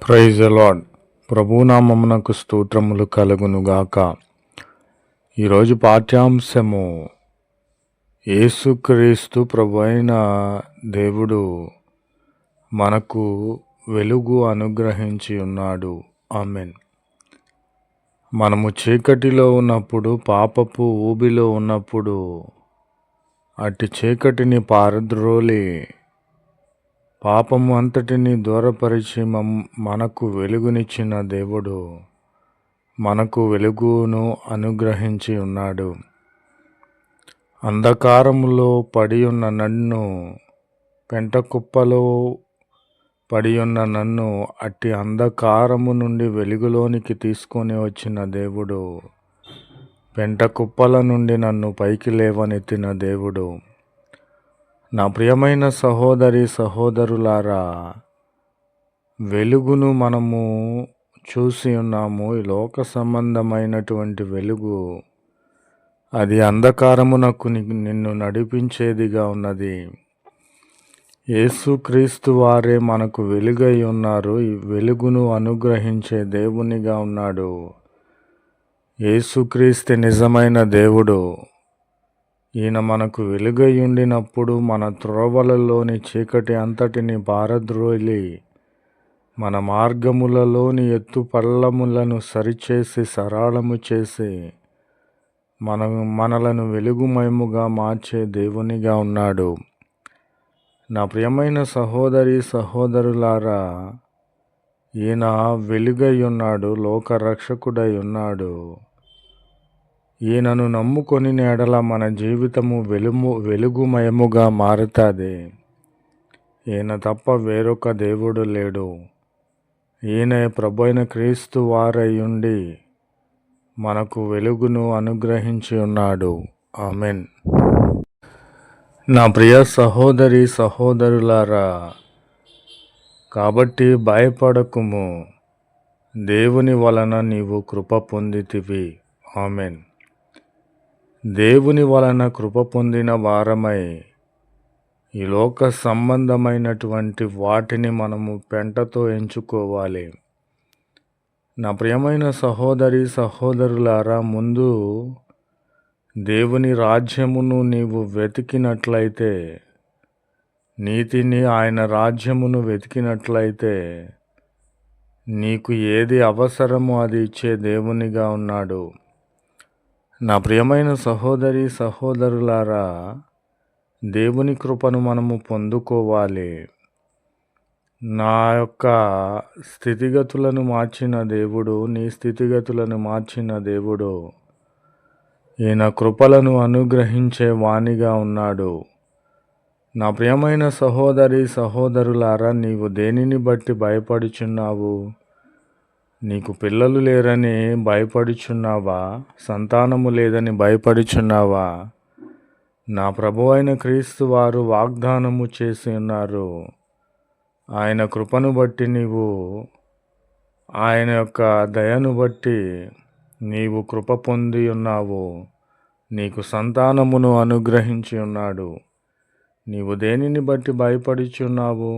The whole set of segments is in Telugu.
Praise the lord. ప్రభునామమునకు స్తోత్రములు కలుగునుగాక. ఈరోజు పాఠ్యాంశము యేసుక్రీస్తు ప్రభు అయిన దేవుడు మనకు వెలుగు అనుగ్రహించి ఉన్నాడు. ఆమేన్. మనము చీకటిలో ఉన్నప్పుడు, పాపపు ఊబిలో ఉన్నప్పుడు అట్టి చీకటిని పారద్రోలి పాపము అంతటిని దూరపరిచి మనకు వెలుగునిచ్చిన దేవుడు మనకు వెలుగును అనుగ్రహించి ఉన్నాడు. అంధకారములో పడి ఉన్న నన్ను, పెంటకుప్పలో పడి ఉన్న నన్ను అట్టి అంధకారము నుండి వెలుగులోనికి తీసుకొని వచ్చిన దేవుడు, పెంటకుప్పల నుండి నన్ను పైకి లేవనెత్తిన దేవుడు. నా ప్రియమైన సహోదరి సహోదరులారా, వెలుగును మనము చూసి ఉన్నాము. ఈ లోక సంబంధమైనటువంటి వెలుగు అది అంధకారమునకు నిన్ను నడిపించేదిగా ఉన్నది. యేసుక్రీస్తు వారే మనకు వెలుగై ఉన్నారు. ఈ వెలుగును అనుగ్రహించే దేవునిగా ఉన్నాడు. యేసుక్రీస్తు నిజమైన దేవుడు. ఈయన మనకు వెలుగై ఉండినప్పుడు మన త్రోవలలోని చీకటి అంతటిని పారద్రోలి మన మార్గములలోని ఎత్తు పల్లములను సరిచేసి సరళము చేసి మనలను వెలుగుమయముగా మార్చే దేవునిగా ఉన్నాడు. నా ప్రియమైన సహోదరి సహోదరులారా, ఈయన వెలుగై ఉన్నాడు, లోకరక్షకుడై ఉన్నాడు. ఈయనను నమ్ముకొని ఎడల మన జీవితము వెలుగుమయముగా మారుతుంది. ఈయన తప్ప వేరొక దేవుడు లేడు. ఈయన ప్రభు అయిన క్రీస్తు వారై ఉండి మనకు వెలుగును అనుగ్రహించి ఉన్నాడు. ఆమేన్. నా ప్రియ సహోదరి సహోదరులారా, కాబట్టి భయపడకుము, దేవుని వలన నీవు కృప పొందితివి. ఆమేన్. దేవుని వలన కృప పొందిన వారమై ఈ లోక సంబంధమైనటువంటి వాటిని మనము పెంటతో ఎంచుకోవాలి. నా ప్రియమైన సహోదరి సహోదరులారా, ముందు దేవుని రాజ్యమును నీవు వెతికినట్లయితే, నీతిని, ఆయన రాజ్యమును వెతికినట్లయితే నీకు ఏది అవసరమో అది ఇచ్చే దేవునిగా ఉన్నాడు. నా ప్రియమైన సహోదరి సహోదరులారా, దేవుని కృపను మనము పొందుకోవాలి. నా యొక్క స్థితిగతులను మార్చిన దేవుడు, నీ స్థితిగతులను మార్చిన దేవుడు, ఈయన కృపలను అనుగ్రహించే వానిగా ఉన్నాడు. నా ప్రియమైన సహోదరి సహోదరులారా, నీవు దేనిని బట్టి భయపడుచున్నావు? నీకు పిల్లలు లేరని భయపడుచున్నావా? సంతానము లేదని భయపడుచున్నావా? నా ప్రభు అయిన క్రీస్తు వారు వాగ్దానము చేసి ఉన్నారు. ఆయన కృపను బట్టి నీవు, ఆయన యొక్క దయను బట్టి నీవు కృప పొంది ఉన్నావు. నీకు సంతానమును అనుగ్రహించి ఉన్నాడు. నీవు దేనిని బట్టి భయపడుచున్నావు?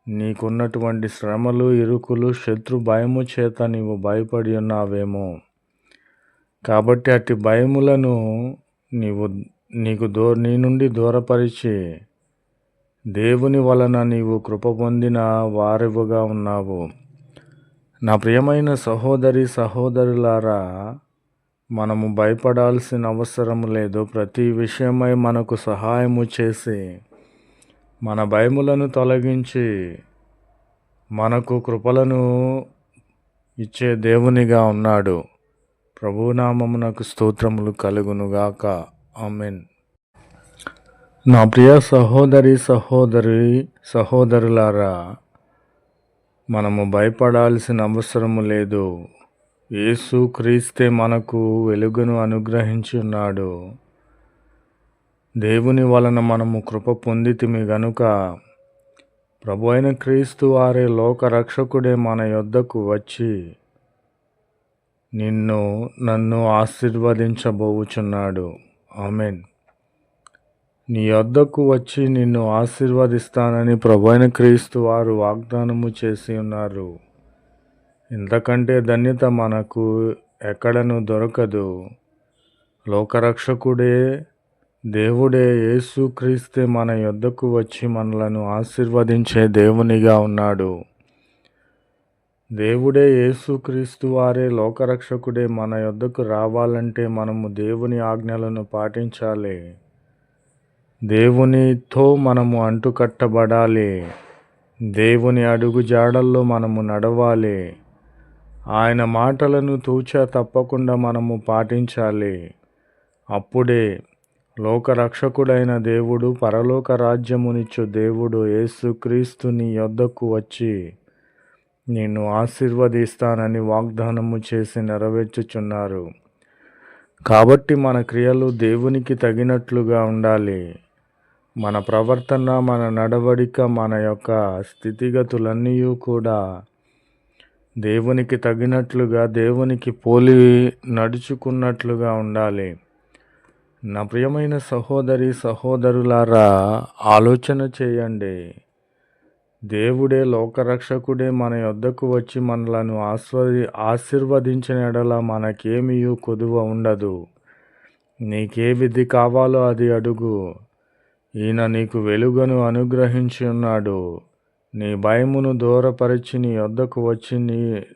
నీకున్నటువంటి శ్రమలు, ఇరుకులు, శత్రు భయము చేత నీవు భయపడి ఉన్నావేమో. కాబట్టి అట్టి భయములను నీ నుండి దూరపరిచి దేవుని వలన నీవు కృప పొందిన వారివుగా ఉన్నావు. నా ప్రియమైన సహోదరి సహోదరులారా, మనము భయపడాల్సిన అవసరం లేదు. ప్రతి విషయమై మనకు సహాయము చేసి మన భయములను తొలగించి మనకు కృపలను ఇచ్చే దేవునిగా ఉన్నాడు. ప్రభునామమునకు స్తోత్రములు కలుగునుగాక. ఆమేన్. నా ప్రియ సహోదరి సహోదరులారా, మనము భయపడాల్సిన అవసరము లేదు. యేసు క్రీస్తే మనకు వెలుగును అనుగ్రహించి ఉన్నాడు. దేవుని వలన మనము కృప పొందితిమి గనుక ప్రభు అయిన క్రీస్తు వారే లోకరక్షకుడే మన యొద్దకు వచ్చి నన్ను ఆశీర్వదించబోచున్నాడు. ఆమేన్. నీ యొద్దకు వచ్చి నిన్ను ఆశీర్వదిస్తానని ప్రభువైన క్రీస్తు వారు వాగ్దానము చేసి ఉన్నారు. ఇంతకంటే ధన్యత మనకు ఎక్కడనూ దొరకదు. లోకరక్షకుడే దేవుడే యేసుక్రీస్తే మన యొద్దకు వచ్చి మనలను ఆశీర్వదించే దేవునిగా ఉన్నాడు. దేవుడే యేసుక్రీస్తు వారే లోకరక్షకుడే మన యొద్దకు రావాలంటే మనము దేవుని ఆజ్ఞలను పాటించాలి. దేవునితో మనము అంటుకట్టబడాలి. దేవుని అడుగు జాడల్లో మనము నడవాలి. ఆయన మాటలను తూచా తప్పకుండా మనము పాటించాలి. అప్పుడే లోకరక్షకుడైన దేవుడు, పరలోక రాజ్యమునిచ్చు దేవుడు యేసుక్రీస్తు నీ యొద్దకు వచ్చి నిన్ను ఆశీర్వదిస్తానని వాగ్దానము చేసి నెరవేర్చుచున్నారు. కాబట్టి మన క్రియలు దేవునికి తగినట్లుగా ఉండాలి. మన ప్రవర్తన, మన నడవడిక, మన యొక్క స్థితిగతులన్నీ కూడా దేవునికి తగినట్లుగా, దేవునికి పోలి నడుచుకున్నట్లుగా ఉండాలి. నా ప్రియమైన సహోదరి సహోదరులారా, ఆలోచన చేయండి. దేవుడే లోకరక్షకుడే మన యొద్దకు వచ్చి మనలను ఆశీర్వదించిన ఎడల మనకేమీ కొదువ ఉండదు. నీకే విధి కావాలో అది అడుగు. ఈయన నీకు వెలుగును అనుగ్రహించి ఉన్నాడు. నీ భయమును దూరపరిచి నీ యొద్దకు వచ్చి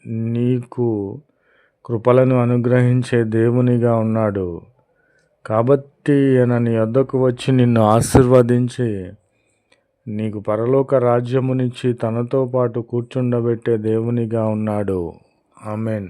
నీకు కృపలను అనుగ్రహించే దేవునిగా ఉన్నాడు. కాబట్టి ఈయన నీ యొద్దకు వచ్చి నిన్ను ఆశీర్వదించి నీకు పరలోక రాజ్యమునిచ్చి తనతో పాటు కూర్చుండబెట్టే దేవునిగా ఉన్నాడు. ఆమేన్.